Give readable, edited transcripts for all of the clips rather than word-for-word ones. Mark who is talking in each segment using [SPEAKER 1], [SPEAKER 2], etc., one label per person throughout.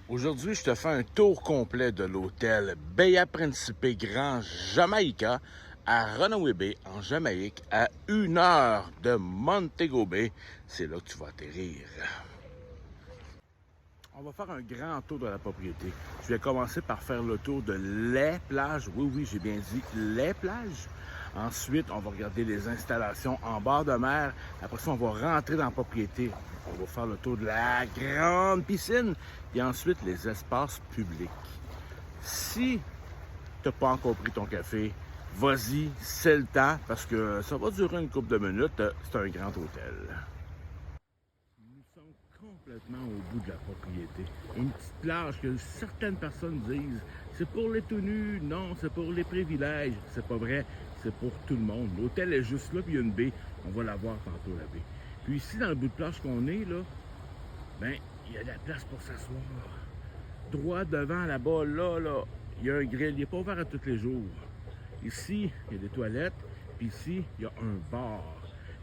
[SPEAKER 1] Aujourd'hui, je te fais un tour complet de l'hôtel Bahia Principe Grand Jamaïca à Runaway Bay, en Jamaïque, à 1 heure de Montego Bay. C'est là que tu vas atterrir. On va faire un grand tour de la propriété. Je vais commencer par faire le tour de les plages. Oui, j'ai bien dit les plages. Ensuite, on va regarder les installations en bord de mer. Après ça, on va rentrer dans la propriété. On va faire le tour de la grande piscine. Et ensuite, les espaces publics. Si tu n'as pas encore pris ton café, vas-y, c'est le temps parce que ça va durer une couple de minutes. C'est un grand hôtel. Nous sommes complètement au bout de la propriété. Une petite plage que certaines personnes disent c'est pour les tout nus, non, c'est pour les privilèges. C'est pas vrai, c'est pour tout le monde. L'hôtel est juste là, puis il y a une baie. On va la voir tantôt, la baie. Puis ici, dans le bout de plage qu'on est, là, ben, il y a de la place pour s'asseoir. Droit devant, là-bas, là, il y a un grill. Il n'est pas ouvert à tous les jours. Ici, il y a des toilettes, puis ici, il y a un bar.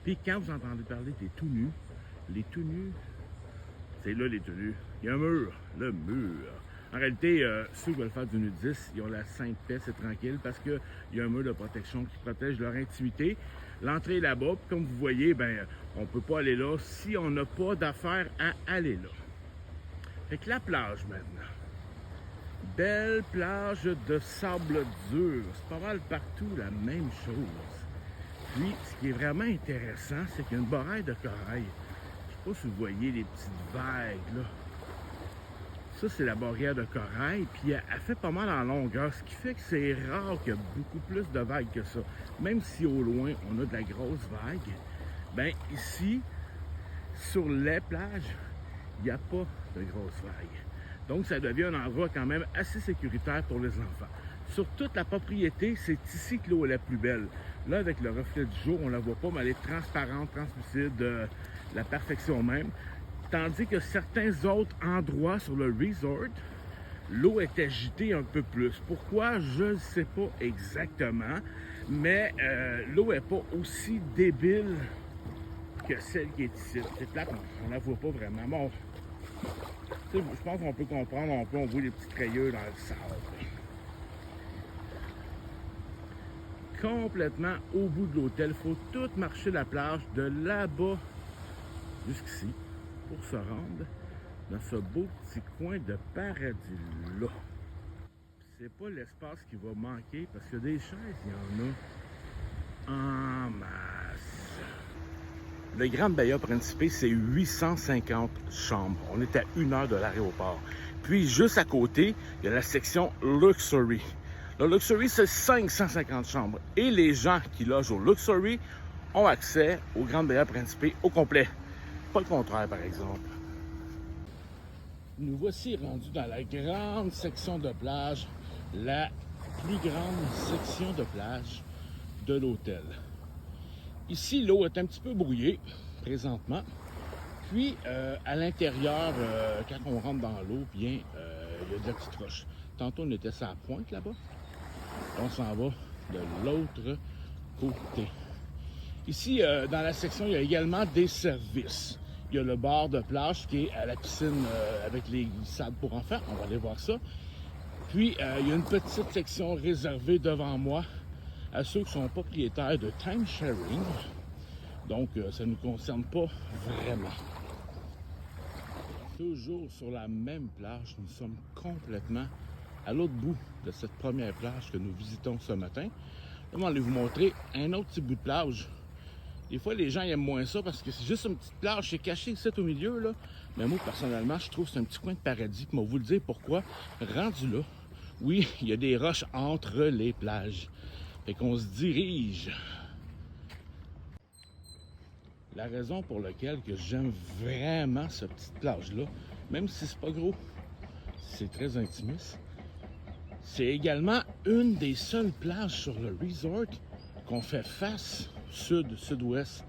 [SPEAKER 1] Puis quand vous entendez parler des tout nus, les tout nus, c'est là les tout nus. Il y a un mur, le mur. En réalité, ceux qui veulent faire du nudisme, ils ont la sainte paix, c'est tranquille, parce qu'il y a un mur de protection qui protège leur intimité. L'entrée est là-bas, puis comme vous voyez, ben, on ne peut pas aller là si on n'a pas d'affaire à aller là. Fait que la plage maintenant. Belle plage de sable dur. C'est pas mal partout la même chose. Puis, ce qui est vraiment intéressant, c'est qu'il y a une barrière de corail. Je ne sais pas si vous voyez les petites vagues, là. Ça, c'est la barrière de corail, puis elle fait pas mal en longueur, ce qui fait que c'est rare qu'il y ait beaucoup plus de vagues que ça. Même si au loin, on a de la grosse vague, ben ici, sur les plages, il n'y a pas de grosses vagues. Donc, ça devient un endroit quand même assez sécuritaire pour les enfants. Sur toute la propriété, c'est ici que l'eau est la plus belle. Là, avec le reflet du jour, on ne la voit pas, mais elle est transparente, translucide, la perfection même. Tandis que certains autres endroits sur le resort, l'eau est agitée un peu plus. Pourquoi? Je ne sais pas exactement, mais l'eau n'est pas aussi débile que celle qui est ici. C'est plate, on ne la voit pas vraiment. Bon, je pense qu'on peut comprendre, on voit les petits crayeux dans le sable. Complètement au bout de l'hôtel, il faut tout marcher la plage de là-bas jusqu'ici pour se rendre dans ce beau petit coin de paradis-là. C'est pas l'espace qui va manquer parce que des chaises, il y en a en masse. Le Grand Bahia Principe, c'est 850 chambres. On est à 1 heure de l'aéroport. Puis, juste à côté, il y a la section Luxury. Le Luxury, c'est 550 chambres. Et les gens qui logent au Luxury ont accès au Grand Bahia Principe au complet. Pas le contraire, par exemple. Nous voici rendus dans la grande section de plage, la plus grande section de plage de l'hôtel. Ici, l'eau est un petit peu brouillée présentement. Puis, à l'intérieur, quand on rentre dans l'eau, bien, il y a de la petite roche. Tantôt, on était sur la pointe là-bas. On s'en va de l'autre côté. Ici, dans la section, il y a également des services. Il y a le bar de plage qui est à la piscine avec les glissades pour enfants. On va aller voir ça. Puis, il y a une petite section réservée devant moi à ceux qui sont propriétaires de time sharing. Donc, ça ne nous concerne pas vraiment. Toujours sur la même plage, nous sommes complètement à l'autre bout de cette première plage que nous visitons ce matin. Là, on va aller vous montrer un autre petit bout de plage. Des fois, les gens aiment moins ça parce que c'est juste une petite plage, c'est caché ici au milieu, là. Mais moi, personnellement, je trouve que c'est un petit coin de paradis. Puis, on va vous le dire pourquoi. Rendu là, oui, il y a des roches entre les plages. Fait qu'on se dirige. La raison pour laquelle que j'aime vraiment cette petite plage-là, même si c'est pas gros, c'est très intimiste, c'est également une des seules plages sur le resort qu'on fait face sud-sud-ouest.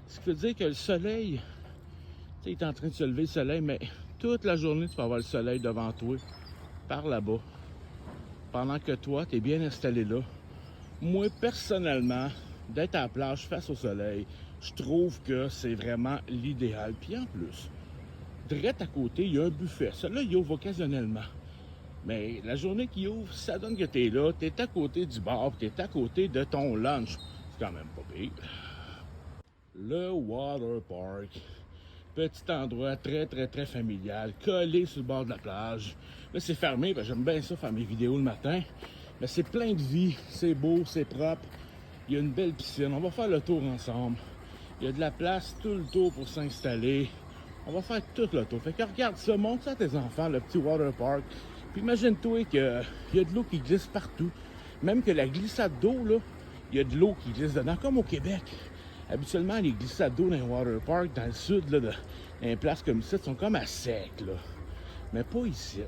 [SPEAKER 1] Ce qui veut dire que le soleil, tu est en train de se lever le soleil, mais toute la journée, tu peux avoir le soleil devant toi, par là-bas, pendant que toi, tu es bien installé là. Moi, personnellement, d'être à la plage face au soleil, je trouve que c'est vraiment l'idéal. Puis en plus, direct à côté, il y a un buffet. Celui-là, il ouvre occasionnellement. Mais la journée qu'il ouvre, ça donne que tu es là, tu es à côté du bar, tu es à côté de ton lunch. C'est quand même pas pire. Le Water Park. Petit endroit très familial, collé sur le bord de la plage. Là, c'est fermé, j'aime bien ça faire mes vidéos le matin. Mais c'est plein de vie, c'est beau, c'est propre. Il y a une belle piscine, on va faire le tour ensemble. Il y a de la place tout le tour pour s'installer. On va faire tout le tour. Fait que regarde ça, montre ça à tes enfants, le petit water park. Puis imagine-toi qu'il y a de l'eau qui glisse partout. Même que la glissade d'eau, là, il y a de l'eau qui glisse dedans, comme au Québec. Habituellement, les glissades d'eau dans les water park, dans le sud, là, dans les places comme ça, sont comme à sec, là. Mais pas ici.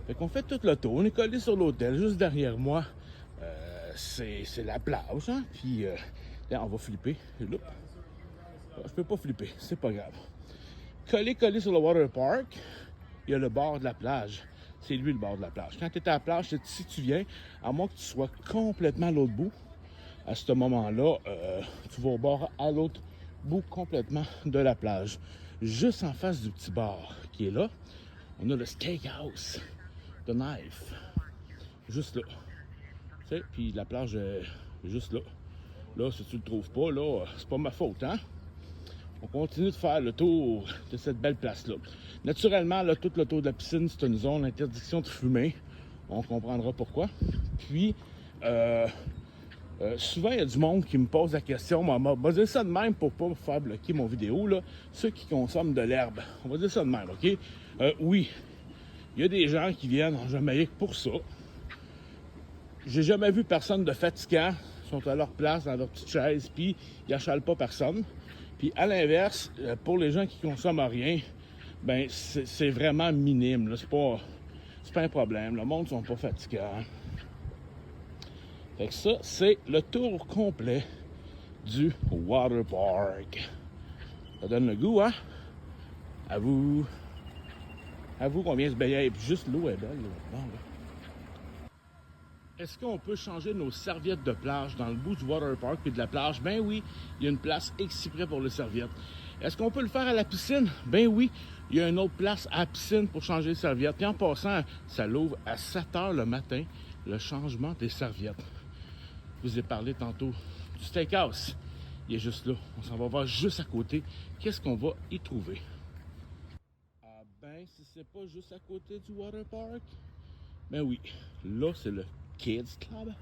[SPEAKER 1] Fait qu'on fait tout le tour. On est collé sur l'hôtel, juste derrière moi. C'est la plage, hein? Puis, là, on va flipper. Là, je peux pas flipper, c'est pas grave. Collé sur le water park, il y a le bord de la plage. C'est lui le bord de la plage. Quand tu es à la plage, si tu viens, à moins que tu sois complètement à l'autre bout, à ce moment-là, tu vas au bord à l'autre bout complètement de la plage. Juste en face du petit bar qui est là, on a le steakhouse de Knife. Juste là. Tu sais, puis la plage est juste là. Là, si tu le trouves pas, là, c'est pas ma faute, hein? On continue de faire le tour de cette belle place-là. Naturellement, là, tout le tour de la piscine, c'est une zone d'interdiction de fumer. On comprendra pourquoi. Puis, souvent, il y a du monde qui me pose la question, on va dire ça de même pour pas me faire bloquer mon vidéo, là. Ceux qui consomment de l'herbe. On va dire ça de même, OK? Oui, il y a des gens qui viennent en Jamaïque pour ça. J'ai jamais vu personne de fatigant. Ils sont à leur place, dans leur petite chaise, puis ils n'achalent pas personne. Puis à l'inverse, pour les gens qui consomment rien, ben c'est vraiment minime. C'est pas un problème. Le monde ne sont pas fatigants. Fait que ça, c'est le tour complet du water park. Ça donne le goût, hein? À vous qu'on vient se baigner. Et puis juste l'eau est belle. Là. Est-ce qu'on peut changer nos serviettes de plage dans le bout du water park puis de la plage? Ben oui, il y a une place exprès pour les serviettes. Est-ce qu'on peut le faire à la piscine? Ben oui, il y a une autre place à la piscine pour changer les serviettes. Et en passant, ça l'ouvre à 7 h le matin, le changement des serviettes. Je vous ai parlé tantôt du steakhouse. Il est juste là. On s'en va voir juste à côté. Qu'est-ce qu'on va y trouver? Ah ben, si c'est pas juste à côté du water park, ben oui, là, c'est le Kids Club.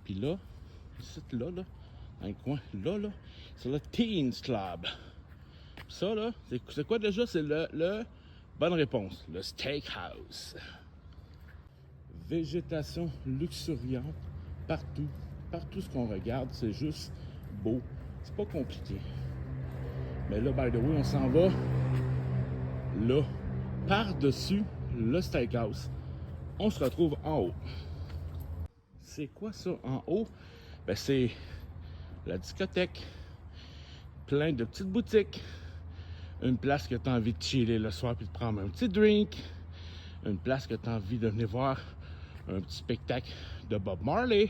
[SPEAKER 1] Puis là, là, dans le coin, là, c'est le Teens Club. Puis ça, là, c'est quoi déjà? C'est le bonne réponse, le Steakhouse. Végétation luxuriante partout. Partout ce qu'on regarde, c'est juste beau. C'est pas compliqué. Mais là, by the way, on s'en va là, par-dessus le Steakhouse. On se retrouve en haut. C'est quoi ça en haut? Ben c'est la discothèque. Plein de petites boutiques. Une place que tu as envie de chiller le soir puis de prendre un petit drink. Une place que tu as envie de venir voir un petit spectacle de Bob Marley.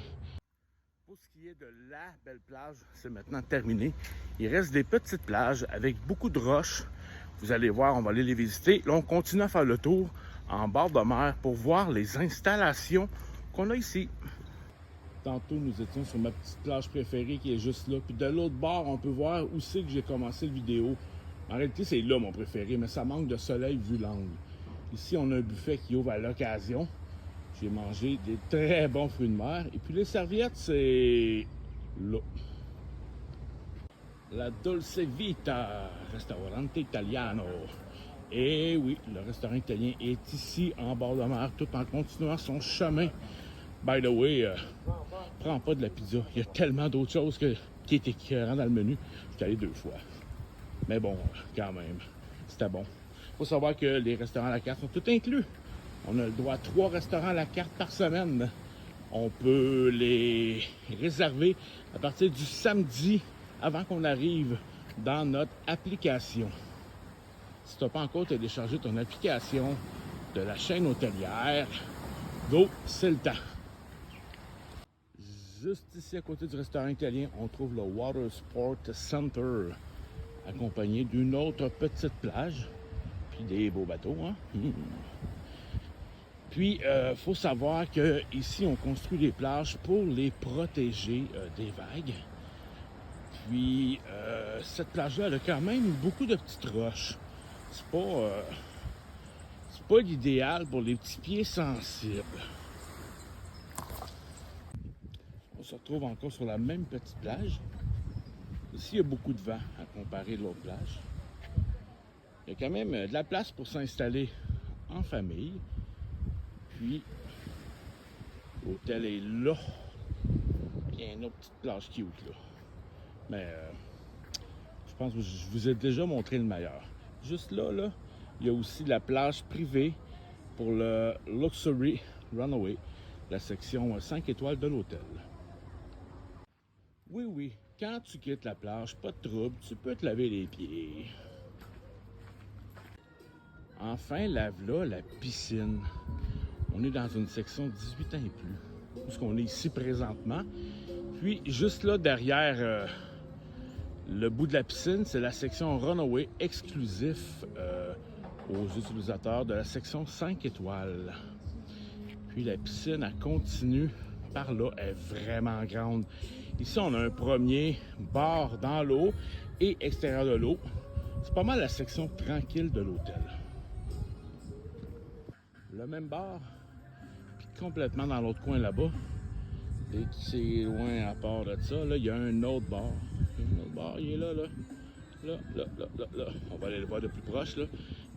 [SPEAKER 1] Pour ce qui est de la belle plage, c'est maintenant terminé. Il reste des petites plages avec beaucoup de roches. Vous allez voir, on va aller les visiter. Là, on continue à faire le tour en bord de mer pour voir les installations qu'on a ici. Tantôt, nous étions sur ma petite plage préférée qui est juste là. Puis de l'autre bord, on peut voir où c'est que j'ai commencé la vidéo. En réalité, c'est là mon préféré, mais ça manque de soleil vu l'angle. Ici, on a un buffet qui ouvre à l'occasion. J'ai mangé des très bons fruits de mer. Et puis les serviettes, c'est là. La Dolce Vita, Restaurante Italiano. Et oui, le restaurant italien est ici, en bord de mer, tout en continuant son chemin. By the way, prends pas de la pizza. Il y a tellement d'autres choses qui est écœurant dans le menu. Je suis allé 2 fois. Mais bon, quand même, c'était bon. Il faut savoir que les restaurants à la carte sont tout inclus. On a le droit à 3 restaurants à la carte par semaine. On peut les réserver à partir du samedi avant qu'on arrive dans notre application. Si tu n'as pas encore téléchargé ton application de la chaîne hôtelière, go, c'est le temps. Juste ici à côté du restaurant italien, on trouve le Water Sport Center, accompagné d'une autre petite plage. Puis des beaux bateaux, hein? Puis, faut savoir qu'ici, on construit des plages pour les protéger des vagues. Puis, cette plage-là, elle a quand même beaucoup de petites roches. C'est pas l'idéal pour les petits pieds sensibles. On se retrouve encore sur la même petite plage. Ici, il y a beaucoup de vent à comparer de l'autre plage. Il y a quand même de la place pour s'installer en famille. Puis, l'hôtel est là. Il y a une autre petite plage cute là. Mais je pense que je vous ai déjà montré le meilleur. Juste là, il y a aussi la plage privée pour le Luxury Runaway, la section 5 étoiles de l'hôtel. Oui, quand tu quittes la plage, pas de trouble, tu peux te laver les pieds. Enfin, lave-là, la piscine. On est dans une section 18 ans et plus, où on est ici présentement. Puis, juste là, derrière le bout de la piscine, c'est la section Runaway exclusif aux utilisateurs de la section 5 étoiles. Puis, la piscine, elle continue par là, elle est vraiment grande. Ici, on a un premier bar dans l'eau et extérieur de l'eau. C'est pas mal la section tranquille de l'hôtel. Le même bar, puis complètement dans l'autre coin là-bas. Et c'est loin à part de ça, là, il y a un autre bar. Un autre bar, il est là. Là. On va aller le voir de plus proche, là.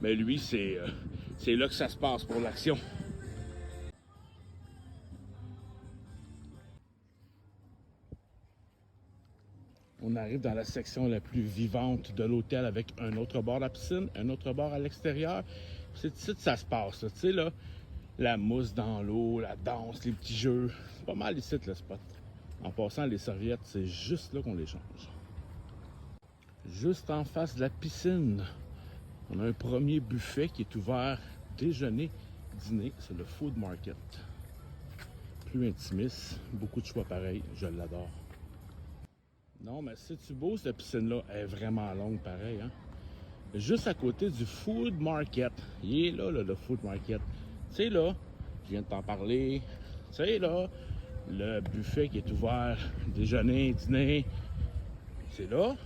[SPEAKER 1] Mais lui, c'est là que ça se passe pour l'action. On arrive dans la section la plus vivante de l'hôtel avec un autre bord à la piscine, un autre bord à l'extérieur. C'est ici que ça se passe, tu sais, là. La mousse dans l'eau, la danse, les petits jeux. C'est pas mal ici, le spot. En passant, les serviettes, c'est juste là qu'on les change. Juste en face de la piscine, on a un premier buffet qui est ouvert déjeuner, dîner. C'est le Food Market. Plus intimiste, beaucoup de choix pareil. Je l'adore. Non, mais c'est-tu beau, cette piscine-là? Elle est vraiment longue, pareil, hein? Juste à côté du Food Market. Il est là, le Food Market. Tu sais, là, je viens de t'en parler. Tu sais, là, le buffet qui est ouvert, déjeuner, dîner. C'est là,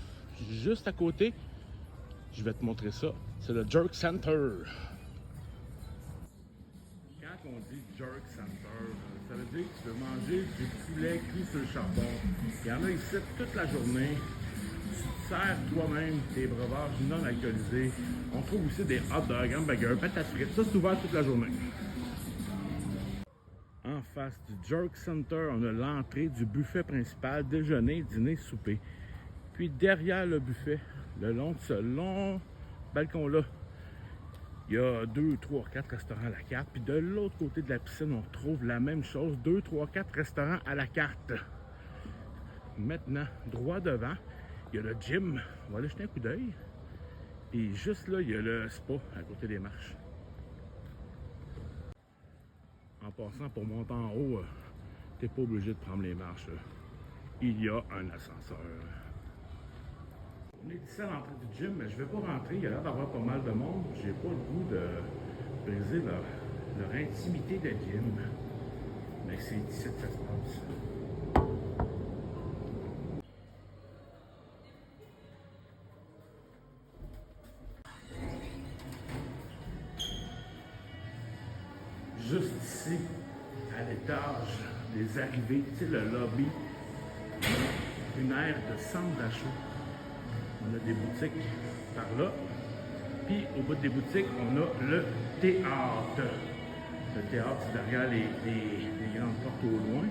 [SPEAKER 1] juste à côté. Je vais te montrer ça. C'est le Jerk Center. Quand on dit Jerk Center, ça veut dire que tu veux manger du poulet cuit sur le charbon. Il y en a ici toute la journée. Tu te sers toi-même tes breuvages non alcoolisés. On trouve aussi des hot dogs, hamburgers, patates frites. Ça, c'est ouvert toute la journée. En face du Jerk Center, on a l'entrée du buffet principal, déjeuner, dîner, souper. Puis derrière le buffet, le long de ce long balcon-là, il y a 2, 3, 4 restaurants à la carte. Puis de l'autre côté de la piscine, on retrouve la même chose, 2, 3, 4 restaurants à la carte. Maintenant, droit devant, il y a le gym. On va aller jeter un coup d'œil. Et juste là, il y a le spa à côté des marches. En passant, pour monter en haut, t'es pas obligé de prendre les marches. Il y a un ascenseur. On est ici à l'entrée du gym, mais je vais pas rentrer. Il y a l'air d'avoir pas mal de monde. J'ai pas le goût de briser leur intimité de gym. Mais c'est ici que ça se passe. Juste ici, à l'étage des arrivées, tu sais, le lobby, une aire de centre d'achat. On a des boutiques par là. Puis au bout des boutiques, on a le théâtre. Le théâtre, c'est derrière les grandes portes au loin.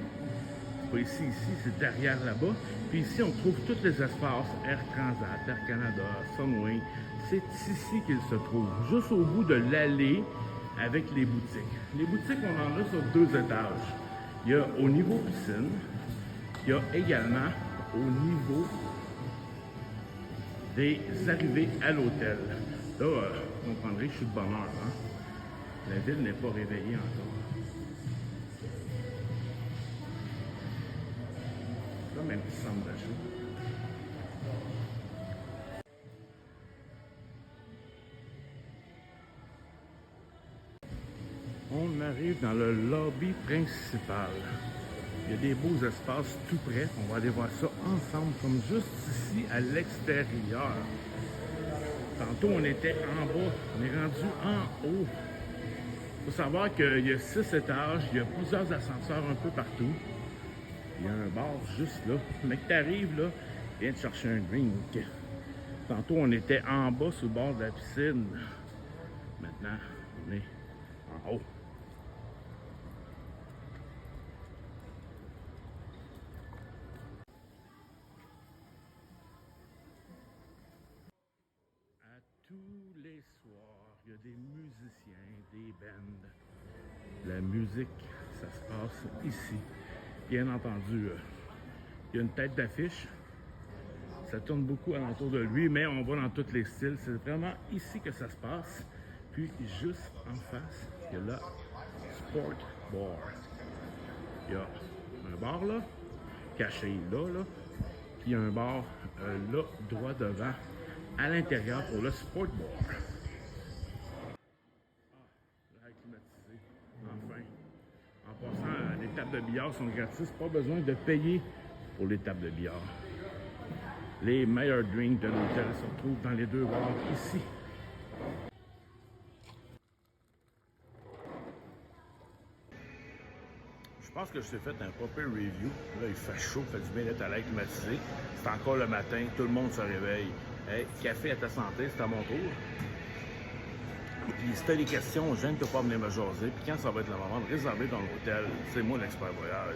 [SPEAKER 1] C'est pas ici, c'est derrière là-bas. Puis ici, on trouve tous les espaces Air Transat, Air Canada, Sunwing. C'est ici qu'ils se trouvent, juste au bout de l'allée avec les boutiques. Les boutiques, on en a sur 2 étages. Il y a au niveau piscine, il y a également au niveau des arrivées à l'hôtel. Là, vous comprendrez que je suis de bonne heure. Hein? La ville n'est pas réveillée encore. Comme un petit centre d'achat. On arrive dans le lobby principal. Il y a des beaux espaces tout près. On va aller voir ça ensemble, comme juste ici à l'extérieur. Tantôt, on était en bas. On est rendu en haut. Il faut savoir qu'il y a 6 étages. Il y a plusieurs ascenseurs un peu partout. Il y a un bar juste là. Le mec t'arrive là, viens te chercher un drink. Tantôt, on était en bas sur le bord de la piscine. Maintenant, on est en haut. À tous les soirs, il y a des musiciens, des bands. La musique, ça se passe ici. Bien entendu, il y a une tête d'affiche. Ça tourne beaucoup alentour de lui, mais on va dans tous les styles. C'est vraiment ici que ça se passe. Puis, juste en face, il y a là Sport Bar. Il y a un bar là, caché là. Puis, il y a un bar là, droit devant, à l'intérieur pour le Sport Bar. L'air climatisé, enfin. En passant, les tables de billard sont gratuites. Pas besoin de payer pour les tables de billard. Les meilleurs drinks de l'hôtel se retrouvent dans les 2 bars ici. Je pense que je t'ai fait un proper review. Là, il fait chaud, il fait du bien d'être à l'air climatisé. C'est encore le matin, tout le monde se réveille. Hey, café à ta santé, c'est à mon tour. Puis si t'as des questions, gêne-toi pas venir me jaser. Puis quand ça va être le moment de réserver ton hôtel, c'est moi l'expert voyage.